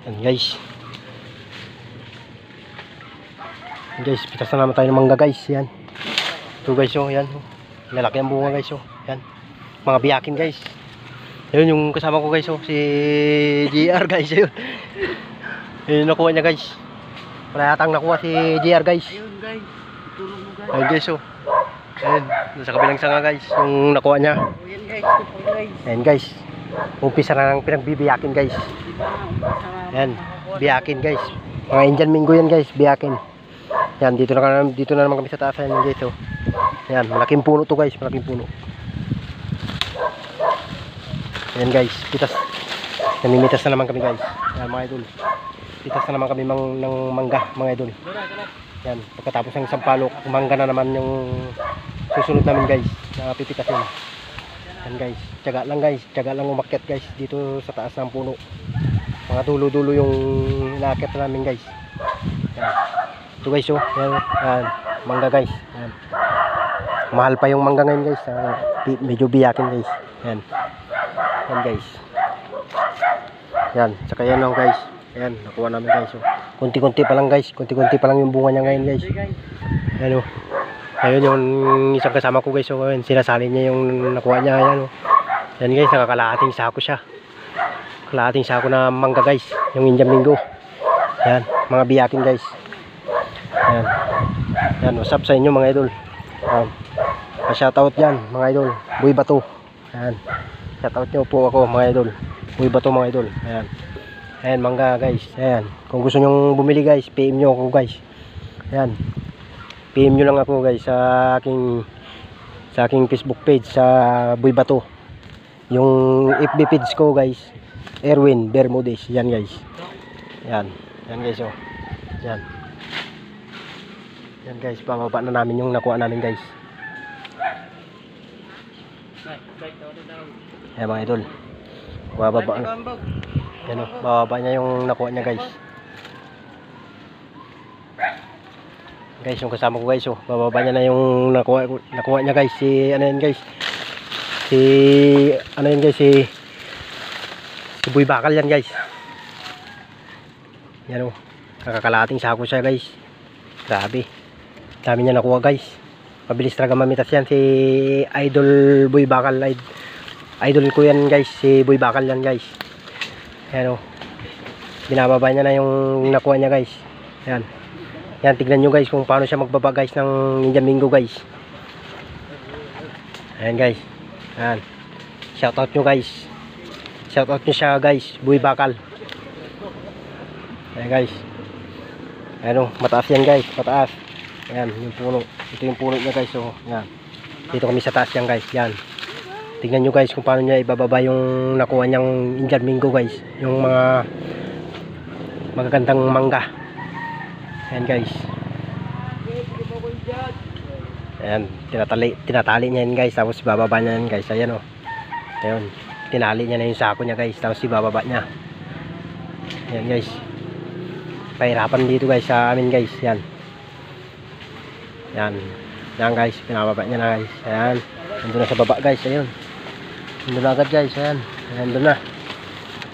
Yan guys. Yan guys, pitas na naman tayo ng mangga guys. Yan. Ito guys oh, yan. Lalaki ang bunga guys oh. Yan. Mga biyakin guys. Ayun yung kasama ko guys oh, si JR guys. Ayun. Ayun nakuha niya guys. Wala yatang nakuha si JR guys. Ayun guys. Tulong mo guys. Ayun guys oh. Ayun, sa kabilang sanga guys, yung nakuha niya. Ayun guys, guys. Ayun guys. Umpisa na ng pinagbibiyakin guys. Yan, biyakin guys. Mga Indian Mingo yan guys, biyakin. Yan, dito na naman kami sa taas yan guys oh. Yan, malaking puno to guys, malaking puno. Yan guys, pitas. Namimitas na naman kami guys. Yan mga idol. Pitas na naman kami ng mangga mga idol. Yan, pagkatapos ng isang palok, mangga na naman yung susunod namin guys na pipitasin. Yan guys, tiyaga lang umakyat guys dito sa taas ng puno. Mga dulo-dulo yung inaakyat namin guys. Yan. Ito guys oh, yan, mangga guys. Yan. Mahal pa yung mangga ngayon guys. Medyo biyakin guys. Yan. Yan guys. Yan, saka yan lang guys. Ayan, nakuha namin guys oh. Kunti-kunti pa lang guys. Kunti-kunti pa lang yung bunga niya ngayon guys. Ayan oh. Ayun yung isang kasama ko guys oh. Ayun, sinasali niya yung nakuha niya. Ayan oh. Yan guys, nakakalahating sako siya. Kalahating sako na mangga guys. Yung Indian Mingo. Ayan, mga biyakin guys. Ayan. Ayan, what's up sa inyo mga idol. Ayan. Pa-shoutout yan mga idol. Boy Bato. Ayan. Shoutout nyo po ako mga idol. Boy Bato mga idol. Ayan. Ayan, mangga guys. Ayan. Kung gusto nyong bumili guys, PM nyo ako guys. Ayan. PM nyo lang ako guys sa aking Facebook page sa Boy Bato. Yung FB page ko guys, Erwin Bermudez. Yan guys. Yan. Yan guys oh. Yan. Yan guys, bababa na namin yung nakuha namin guys. Ayan mga idol. Bababa na. Yan oh, bababa niya yung nakuha niya guys. Guys, yung kasama ko guys oh, bababa niya na yung nakuha niya guys. Si ano yan guys? Si ano yan guys? Si Boy Bakal yan guys. Yan oh, kakakalating sako siya guys. Grabe. Dami niya nakuha guys. Mabilis talaga mamitas yan si Idol Boy Bakal. Idol ko yan guys, si Boy Bakal yan guys. Ayan o, binababa niya na yung nakuha niya guys. Ayan. Yan, tignan nyo guys kung paano siya magbaba guys ng Indian Mingo guys. Ayan guys. Ayan. Shoutout nyo guys. Shoutout nyo siya guys, Boy Bakal. Ayan guys. Ayan o, mataas yan guys, mataas. Ayan, yung puno. Ito yung puno niya guys. So, ayan. Dito kami sa taas yan guys. Ayan. Tignan nyo guys kung paano niya ibababa yung nakuha niyang Indian Mingo guys. Yung mga magagandang mangga. Ayan guys. Ayan, tinatali niya yan guys. Tapos ibababa niya yan guys. Ayan o. Ayan, tinali niya na yung sako niya guys. Tapos ibababa niya. Ayan guys. Pahirapan dito guys sa amin guys. Ayan. Ayan. Ayan guys, pinababa niya na guys. Ayan. Nandun na sa baba guys. Ayan. Nandun na agad guys. Ayan. Nandun na.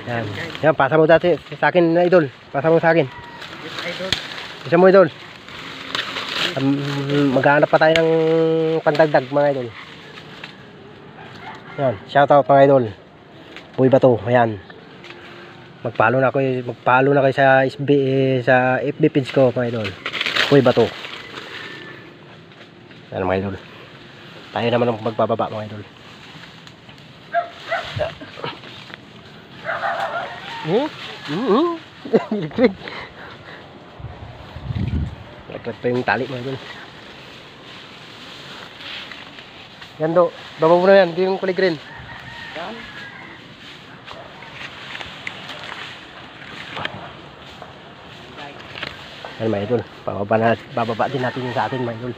Ayan. Ayan, pasa mo dati sa akin na idol. Pasa mo sa akin. Idol. Isa mo idol. Maghahanap pa tayo ng pandagdag mga idol. Ayan. Shoutout mga idol. Boy Bato. Ayan. Magpalo na kayo sa FB page ko mga idol. Boy Bato. Ayan mga idol. Tayo naman ang magbababa mga idol. Nagklat pa yung tali mga idol. Yan do. Baba mo na yan. Ito yung kulay green. Yan. Yan mga idol. Bababa din natin yung sa atin mga idol.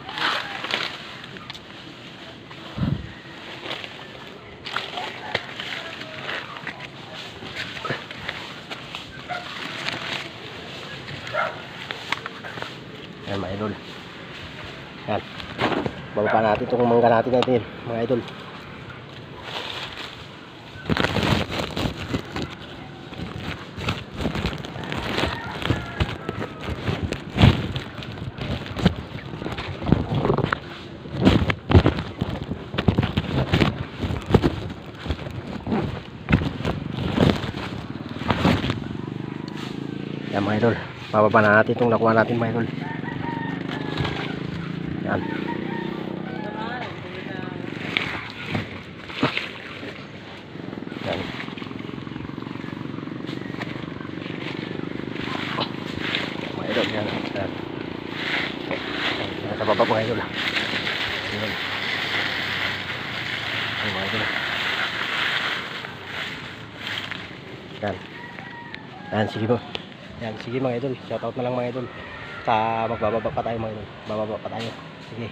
Yan mga idol. Yan. Bababa natin itong mangga natin mga idol. Yan mga idol. Bababa na natin itong nakuha natin mga idol. Yan. Yan. Mga idol. Yan. Yan. Nasa baba mga idol. Yan. Yan mga idol. Yan. Yan, sige po. Yan, sige mga idol. Shoutout na lang mga idol. Sa magbababa pa tayo mga idol. Bababa pa tayo. Sige.